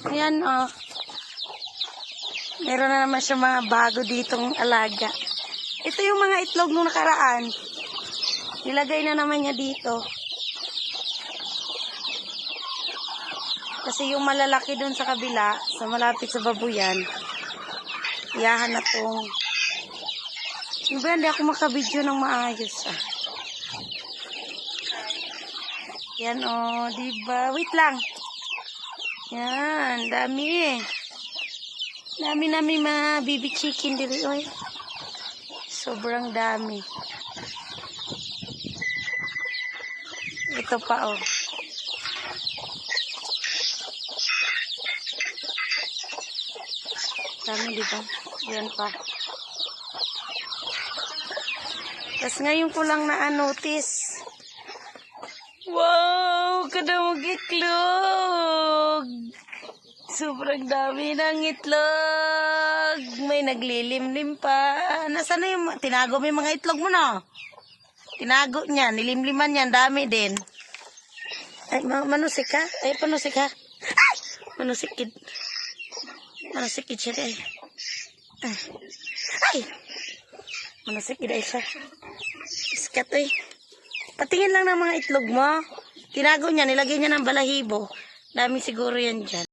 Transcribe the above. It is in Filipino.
Ayan, oh. Meron na naman siya mga bago ditong alaga. Ito yung mga itlog nung nakaraan. Nilagay na naman niya dito. Kasi yung malalaki dun sa kabila, sa malapit sa babuyan, iyahan na tong. Diba, hindi ako makabidyo ng maayos, ah. Yan, oh, diba? Wait lang. Yan, dami. Dami namin mga baby chicken diri, oy. Sobrang dami. Ito pa, oh. Dami, diba? Yan pa. Tapos ngayon ko lang na-notice. Wow! Kadamog itlog! Sobrang dami ng itlog! May naglilimlim pa. Nasaan na yung... Tinago mo yung mga itlog mo, no? Tinago niya. Nilimliman niya. Dami din. Ay, manusik ka? Ay, panusik ka? Ay! Manusikid. Manusikid siya din. Ay! Manusikid ay siya. Iskat eh. Patingin lang ng mga itlog mo. Tinago niya. Nilagay niya ng balahibo. Dami siguro yan dyan.